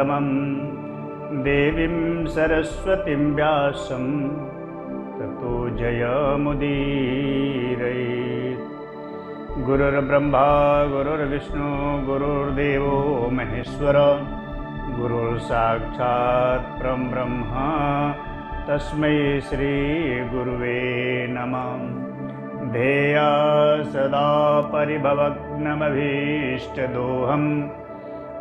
प्रथमं देवीं सरस्वतीं व्यासं ततो जयमुदीरयेत्। गुरुर्ब्रह्मा गुरुर्विष्णु गुरुर्देवो महेश्वर गुरुर्साक्षात् परब्रह्म तस्मै श्री गुरुवे नमः। ध्येया सदा परिभवग्नमभीष्टदोहं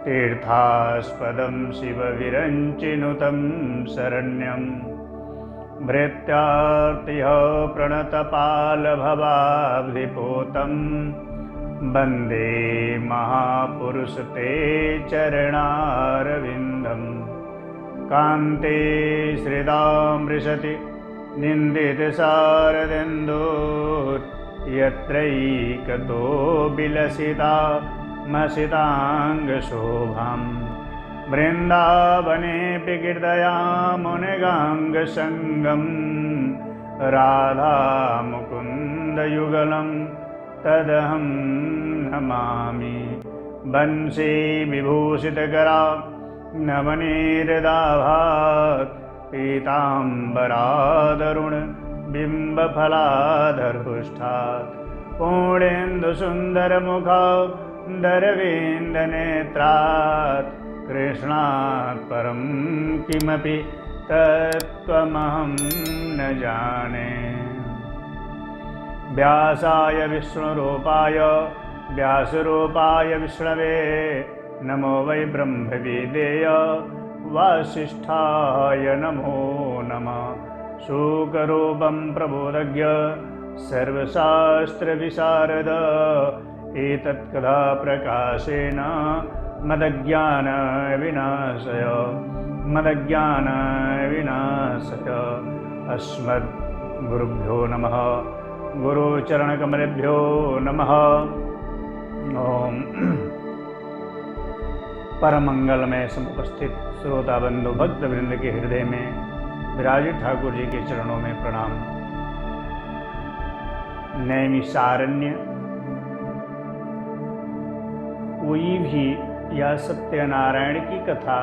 तीर्थास्पदं शिवविरञ्चिनुतं शरण्यं भृत्यार्तिः प्रणतपालभवाब्धिपोतं वन्दे महापुरुषते चरणारविन्दं। कान्ते श्रिदामृशति निन्दितशारदेन्दुर् यत्रैकतो विलसिता मसिताङ्गशोभां। वृन्दावने विकीर्तयामुनिगाङ्गसङ्गं राधामुकुन्दयुगलं तदहं नमामि। वंशी विभूषितकरा नवनीरदाभात् पीताम्बरादरुण बिम्बफलाधरपुष्ठात् पूर्णेन्दुसुन्दरमुखादरविन्दनेत्रात् कृष्णात् परं किमपि तत्त्वमहं न जाने। व्यासाय विष्णुरूपाय व्यासरूपाय विष्णवे नमो वै ब्रह्मविदेय वासिष्ठाय नमो नमः। शुकरूपं प्रबोधज्ञ सर्वशास्त्रविशारद एतत्कथा प्रकाशेन मदज्ञानविनाशय अस्मद्गुरुभ्यो नमः। गुरुचरणकमलेभ्यो नमः। ओम। परम मंगलमय समुपस्थित श्रोता बंधु भक्त वृंद के हृदय में विराजित ठाकुर जी के चरणों में प्रणाम। नैमिषारण्य कोई भी या सत्यनारायण की कथा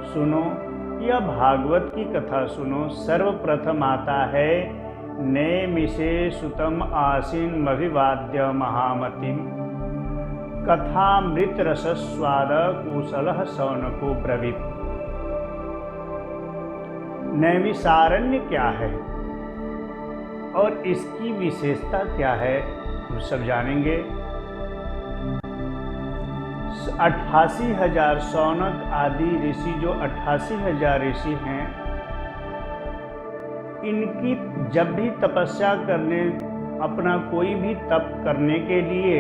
सुनो या भागवत की कथा सुनो, सर्वप्रथम आता है नैमिषे सुतम आसीनमभिवाद्य महामतिम कथामृत रसस्वाद कुशलः शौनको ब्रवीत। नैमिषारण्य क्या है और इसकी विशेषता क्या है हम सब जानेंगे। 88,000 शौनक आदि ऋषि, जो 88,000 ऋषि हैं, इनकी जब भी तपस्या करने, अपना कोई भी तप करने के लिए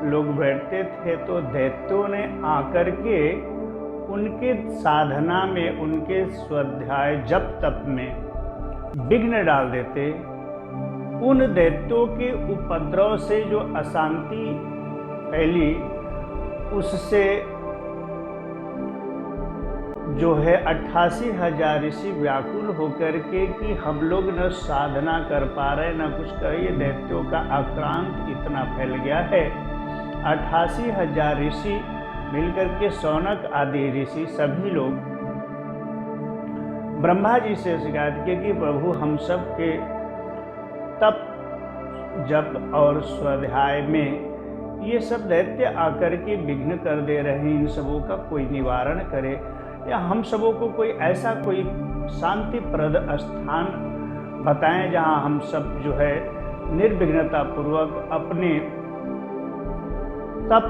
लोग बैठते थे तो दैत्यों ने आकर के उनके साधना में, उनके स्वाध्याय जप तप में विघ्न डाल देते। उन दैत्यों के उपद्रव से जो अशांति फैली, उससे जो है 88,000 ऋषि व्याकुल होकर के कि हम लोग न साधना कर पा रहे न कुछ कर, ये दैत्यों का आक्रांत इतना फैल गया है। 88,000 ऋषि मिलकर के शौनक आदि ऋषि सभी लोग ब्रह्मा जी से शिकायत की कि प्रभु हम सब के तप जप और स्वाध्याय में ये सब दैत्य आकर के विघ्न कर दे रहे हैं, इन सबों का कोई निवारण करे या हम सबों को कोई ऐसा कोई शांतिप्रद स्थान बताएं जहां हम सब जो है निर्विघ्नता पूर्वक अपने तप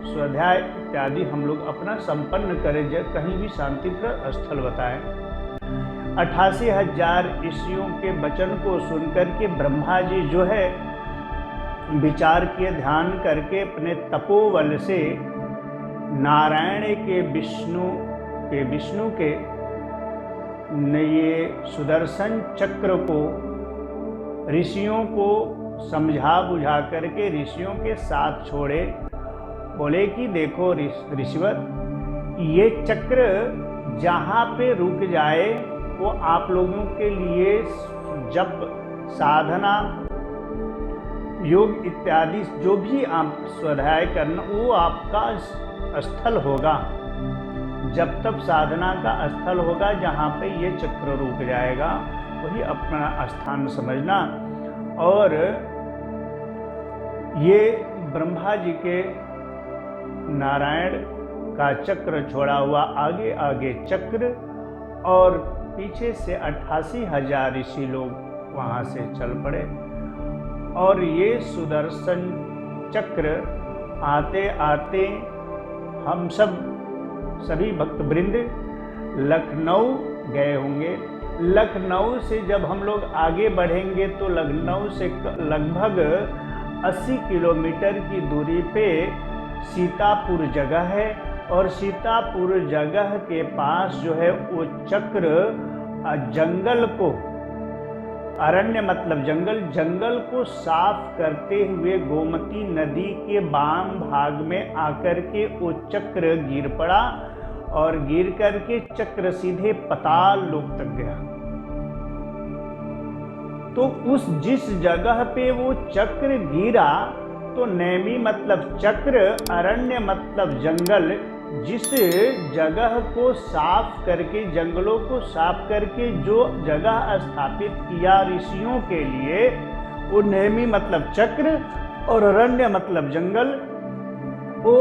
स्वाध्याय इत्यादि हम लोग अपना संपन्न करें, जब कहीं भी शांतिप्रद स्थल बताएं। 88,000 ऋषियों के वचन को सुनकर के ब्रह्मा जी जो है विचार किए, ध्यान करके अपने तपोबल से नारायण के विष्णु के ये सुदर्शन चक्र को ऋषियों को समझा बुझा करके ऋषियों के साथ छोड़े। बोले कि देखो ऋषिवर, ये चक्र जहाँ पे रुक जाए वो आप लोगों के लिए जप साधना योग इत्यादि जो भी आप स्वाध्याय करना वो आपका स्थल होगा। जब तक साधना का स्थल होगा जहाँ पे ये चक्र रुक जाएगा, वही अपना स्थान समझना। और ये ब्रह्मा जी के नारायण का चक्र छोड़ा हुआ, आगे आगे चक्र, और पीछे से 88,000 ऋषि लोग वहाँ से चल पड़े। और ये सुदर्शन चक्र आते आते हम सभी भक्त वृंद लखनऊ गए होंगे। लखनऊ से जब हम लोग आगे बढ़ेंगे तो लखनऊ से लगभग 80 किलोमीटर की दूरी पे सीतापुर जगह है, और सीतापुर जगह के पास जो है वो चक्र जंगल को, अरण्य मतलब जंगल, जंगल को साफ करते हुए गोमती नदी के वाम भाग में आकर के वो चक्र गिर पड़ा, और गिर करके चक्र सीधे पाताल लोक तक गया। तो उस जिस जगह पे वो चक्र गिरा, तो नैमी मतलब चक्र, अरण्य मतलब जंगल, जिस जगह को साफ करके, जंगलों को साफ करके जो जगह स्थापित किया ऋषियों के लिए, वो नैमी मतलब चक्र और अरण्य मतलब जंगल, वो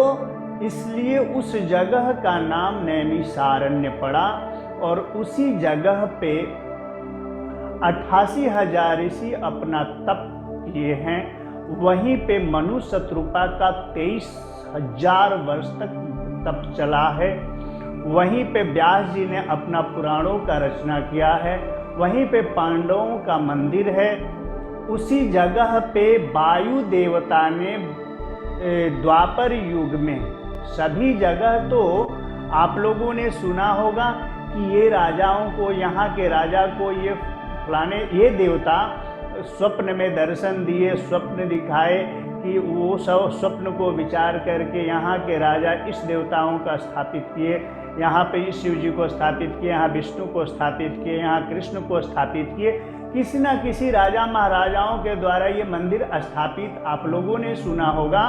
इसलिए उस जगह का नाम नैमिषारण्य पड़ा। और उसी जगह पे 88,000 ऋषि अपना तप किए हैं। वहीं पे मनु शत्रुपा का 23,000 वर्ष तक तप चला है। वहीं पे व्यास जी ने अपना पुराणों का रचना किया है। वहीं पे पांडवों का मंदिर है। उसी जगह पे वायु देवता ने द्वापर युग में, सभी जगह तो आप लोगों ने सुना होगा कि ये राजाओं को, यहाँ के राजा को ये फलाने, ये देवता स्वप्न में दर्शन दिए, स्वप्न दिखाए कि वो सब स्वप्न को विचार करके यहाँ के राजा इस देवताओं का स्थापित किए, यहाँ पे इस शिव जी को स्थापित किए, यहाँ विष्णु को स्थापित किए, यहाँ कृष्ण को स्थापित किए। किसी न किसी राजा महाराजाओं के द्वारा ये मंदिर स्थापित आप लोगों ने सुना होगा।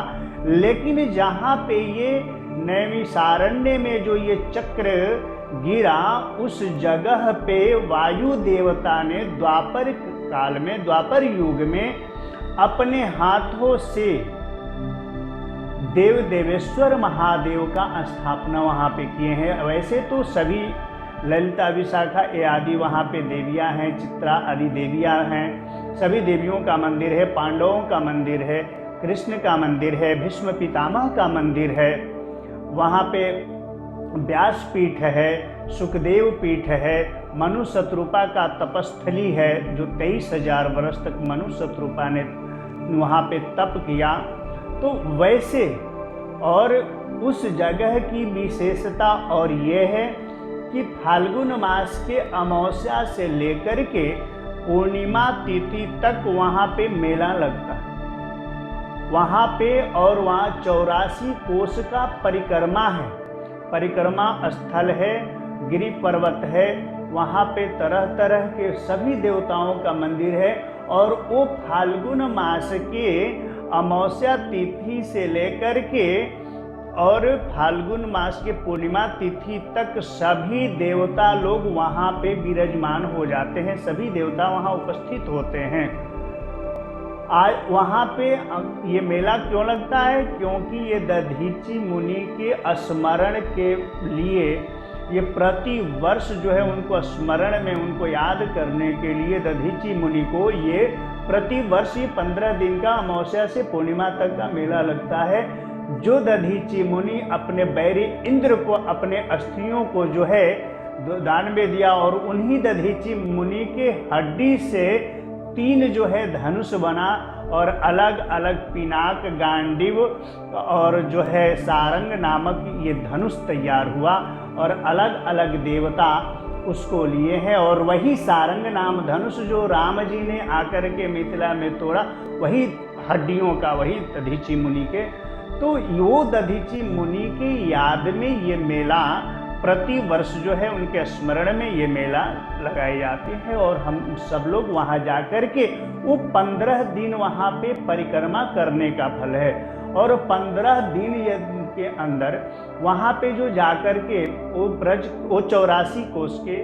लेकिन जहाँ पे ये नैमिषारण्य में जो ये चक्र गिरा, उस जगह पे वायु देवता ने द्वापर काल में, द्वापर युग में अपने हाथों से देव देवेश्वर महादेव का स्थापना वहाँ पे किए हैं। वैसे तो सभी ललिता विशाखा ये आदि वहाँ पे देवियाँ हैं, चित्रा आदि देवियाँ हैं, सभी देवियों का मंदिर है, पांडवों का मंदिर है, कृष्ण का मंदिर है, भीष्म पितामह का मंदिर है, वहाँ पे व्यास पीठ है, सुखदेव पीठ है, मनु शत्रुपा का तपस्थली है, जो 23,000 वर्ष तक मनु शत्रुपा ने वहाँ पे तप किया। तो वैसे, और उस जगह की विशेषता और ये है कि फाल्गुन मास के अमावस्या से लेकर के पूर्णिमा तिथि तक वहाँ पे मेला लगता है वहाँ पे। और वहाँ 84 कोस का परिक्रमा है, परिक्रमा स्थल है, गिरि पर्वत है, वहाँ पे तरह तरह के सभी देवताओं का मंदिर है। और वो फाल्गुन मास के अमावस्या तिथि से लेकर के और फाल्गुन मास के पूर्णिमा तिथि तक सभी देवता लोग वहाँ पे विराजमान हो जाते हैं, सभी देवता वहाँ उपस्थित होते हैं। आज वहाँ पे ये मेला क्यों लगता है? क्योंकि ये दधीचि मुनि के स्मरण के लिए, ये प्रति वर्ष जो है उनको स्मरण में, उनको याद करने के लिए दधीचि मुनि को ये प्रति वर्ष ये 15 दिन का अमावस्या से पूर्णिमा तक का मेला लगता है। जो दधीचि मुनि अपने बैरी इंद्र को अपने अस्थियों को जो है दान में दिया, और उन्हीं दधीचि मुनि के हड्डी से 3 जो है धनुष बना, और अलग अलग पिनाक, गांडीव और जो है सारंग नामक ये धनुष तैयार हुआ, और अलग अलग देवता उसको लिए हैं। और वही सारंग नाम धनुष जो राम जी ने आकर के मिथिला में तोड़ा, वही हड्डियों का, वही दधीचि मुनि के। तो वो दधीचि मुनि की याद में ये मेला प्रति वर्ष जो है उनके स्मरण में ये मेला लगाई जाती है। और हम सब लोग वहाँ जा कर के वो 15 दिन वहाँ पे परिक्रमा करने का फल है। और 15 दिन ये के अंदर वहाँ पे जो जाकर के वो 84 कोष के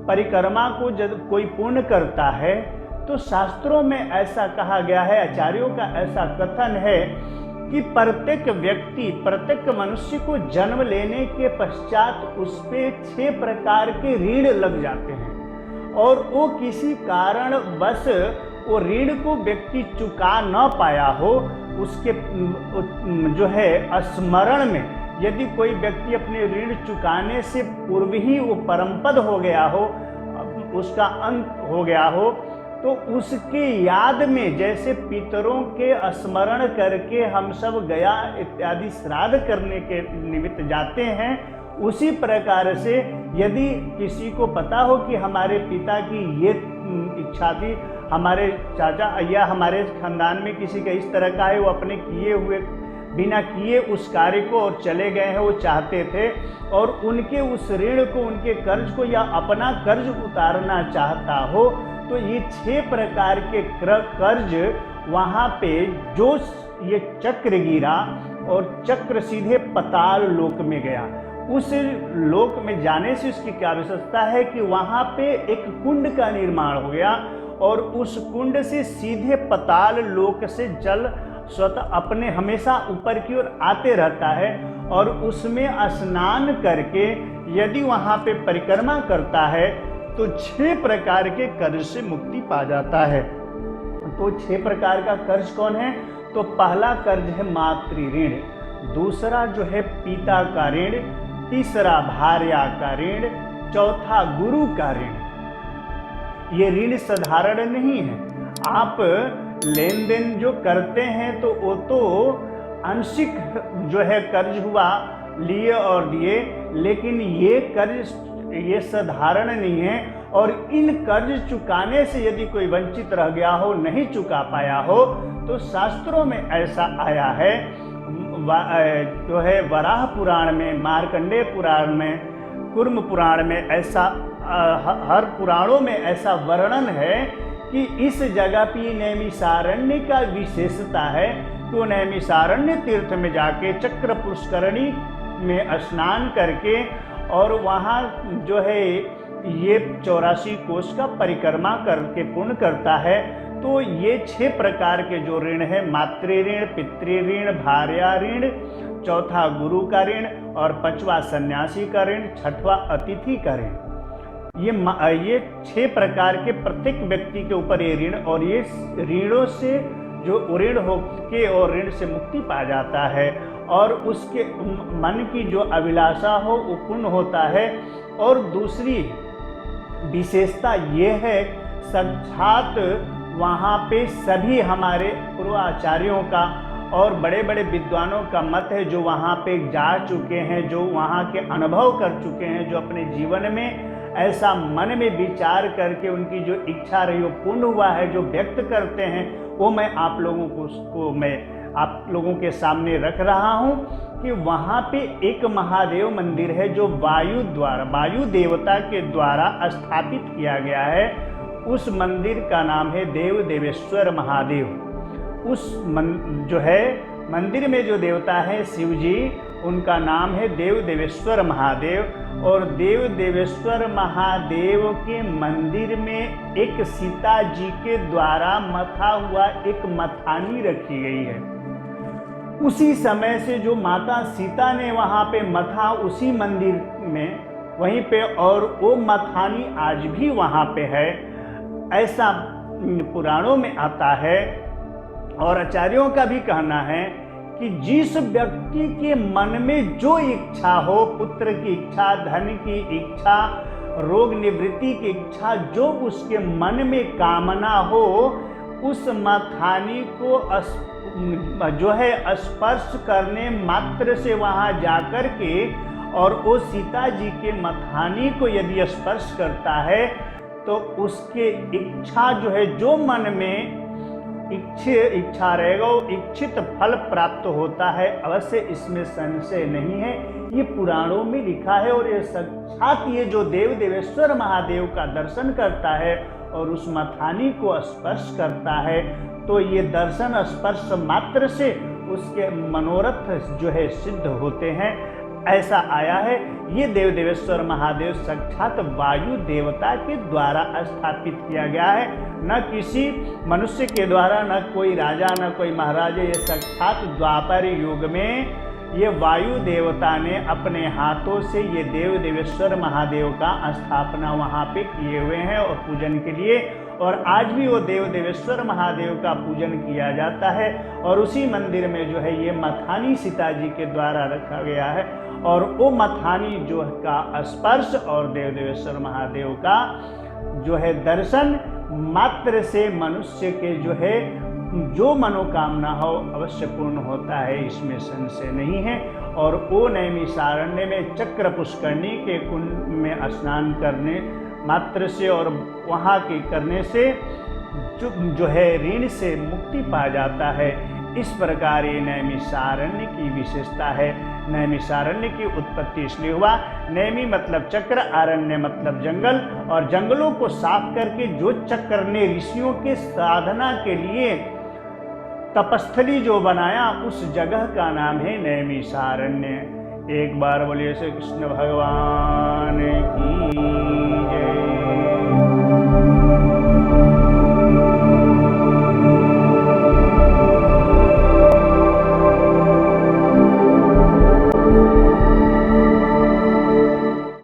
परिक्रमा को जब कोई पूर्ण करता है तो शास्त्रों में ऐसा कहा गया है, आचार्यों का ऐसा कथन है कि प्रत्येक व्यक्ति, प्रत्येक मनुष्य को जन्म लेने के पश्चात उस पे 6 प्रकार के ऋण लग जाते हैं और वो किसी कारण बस वो ऋण को व्यक्ति चुका न पाया हो, उसके जो है स्मरण में यदि कोई व्यक्ति अपने ऋण चुकाने से पूर्व ही वो परमपद हो गया हो, उसका अंत हो गया हो, तो उसके याद में जैसे पितरों के स्मरण करके हम सब गया इत्यादि श्राद्ध करने के निमित्त जाते हैं, उसी प्रकार से यदि किसी को पता हो कि हमारे पिता की ये इच्छा थी, हमारे चाचा या हमारे खानदान में किसी का इस तरह का है, वो अपने किए हुए बिना किए उस कार्य को और चले गए हैं, वो चाहते थे और उनके उस ऋण को, उनके कर्ज को या अपना कर्ज उतारना चाहता हो, तो ये 6 प्रकार के कर्ज वहाँ पे जो ये चक्र गिरा और चक्र सीधे पाताल लोक में गया। उस लोक में जाने से उसकी क्या विशेषता है कि वहाँ पे एक कुंड का निर्माण हो गया और उस कुंड से सीधे पाताल लोक से जल स्वतः अपने हमेशा ऊपर की ओर आते रहता है और उसमें स्नान करके यदि वहाँ पे परिक्रमा करता है तो 6 प्रकार के कर्ज से मुक्ति पा जाता है। तो 6 प्रकार का कर्ज कौन है? तो पहला कर्ज है मातृ ऋण, दूसरा जो है पिता का ऋण, तीसरा भार्या का ऋण, चौथा गुरु का ऋण। ये ऋण साधारण नहीं है, आप लेन देन जो करते हैं तो वो तो आंशिक जो है कर्ज हुआ, लिए और दिए, लेकिन ये कर्ज ये साधारण नहीं है और इन कर्ज चुकाने से यदि कोई वंचित रह गया हो, नहीं चुका पाया हो, तो शास्त्रों में ऐसा आया है, जो है वराह पुराण में, मार्कंडेय पुराण में, कूर्म पुराण में, ऐसा हर पुराणों में ऐसा वर्णन है कि इस जगह पे नैमिषारण्य का विशेषता है। तो नैमिषारण्य तीर्थ में जाके चक्र पुष्करणी में स्नान करके और वहाँ जो है ये 84 कोष का परिक्रमा करके पूर्ण करता है। तो ये 6 प्रकार के जो ऋण है, मातृ ऋण, पितृ ऋण, भार्या ऋण, चौथा गुरु का ऋण और 5वां सन्यासी का ऋण, 6वां अतिथि का ऋण, ये 6 प्रकार के प्रत्येक व्यक्ति के ऊपर ये ऋण, और ये ऋणों से जो ऋण हो के और ऋण से मुक्ति पा जाता है और उसके मन की जो अभिलाषा हो वो पूर्ण होता है। और दूसरी विशेषता ये है, साक्षात वहाँ पे सभी हमारे पूर्वाचार्यों का और बड़े बड़े विद्वानों का मत है, जो वहाँ पे जा चुके हैं, जो वहाँ के अनुभव कर चुके हैं, जो अपने जीवन में ऐसा मन में विचार करके उनकी जो इच्छा रही वो पूर्ण हुआ है, जो व्यक्त करते हैं, वो मैं आप लोगों को मैं आप लोगों के सामने रख रहा हूँ कि वहाँ पे एक महादेव मंदिर है जो वायु देवता के द्वारा स्थापित किया गया है। उस मंदिर का नाम है देव देवेश्वर महादेव। उस जो है मंदिर में जो देवता है शिव जी, उनका नाम है देव देवेश्वर महादेव। और देव देवेश्वर महादेव के मंदिर में एक सीता जी के द्वारा मथा हुआ एक मथानी रखी गई है। उसी समय से जो माता सीता ने वहाँ पे मथा उसी मंदिर में वहीं पे, और वो मथानी आज भी वहाँ पे है, ऐसा पुराणों में आता है। और आचार्यों का भी कहना है कि जिस व्यक्ति के मन में जो इच्छा हो, पुत्र की इच्छा, धन की इच्छा, रोग निवृत्ति की इच्छा, जो उसके मन में कामना हो, उस मथानी को जो है स्पर्श करने मात्र से वहाँ जाकर के और वो सीता जी के मथानी को यदि स्पर्श करता है तो उसके इच्छा जो है, जो मन में इच्छा रहेगा वो इच्छित फल प्राप्त होता है। अवश्य इसमें संशय नहीं है, ये पुराणों में लिखा है। और ये साक्षात ये जो देव देवेश्वर महादेव का दर्शन करता है और उस मथानी को स्पर्श करता है, तो ये दर्शन स्पर्श मात्र से उसके मनोरथ जो है सिद्ध होते हैं, ऐसा आया है। ये देव देवेश्वर महादेव साक्षात वायु देवता के द्वारा स्थापित किया गया है, न किसी मनुष्य के द्वारा, न कोई राजा, न कोई महाराजा। ये साक्षात द्वापर युग में ये वायु देवता ने अपने हाथों से ये देव देवेश्वर महादेव का स्थापना वहाँ पे किए हुए हैं और पूजन के लिए। और आज भी वो देव देवेश्वर महादेव का पूजन किया जाता है। और उसी मंदिर में जो है ये मथानी सीता जी के द्वारा रखा गया है। और वो मथानी जो का स्पर्श और देव देवेश्वर महादेव का जो है दर्शन मात्र से मनुष्य के जो है जो मनोकामना हो अवश्य पूर्ण होता है, इसमें संशय नहीं है। और वो नैमिषारण्य में चक्र पुष्करणी के कुंड में स्नान करने मात्र से और वहाँ के करने से जो है ऋण से मुक्ति पा जाता है। इस प्रकार ये नैमिषारण्य की विशेषता है। नैमिषारण्य की उत्पत्ति इसलिए हुआ, नैमी मतलब चक्र, आरण्य मतलब जंगल, और जंगलों को साफ करके जो चक्र ने ऋषियों के साधना के लिए तपस्थली जो बनाया, उस जगह का नाम है नैमिषारण्य। एक बार बोलिए श्री कृष्ण भगवान की जय।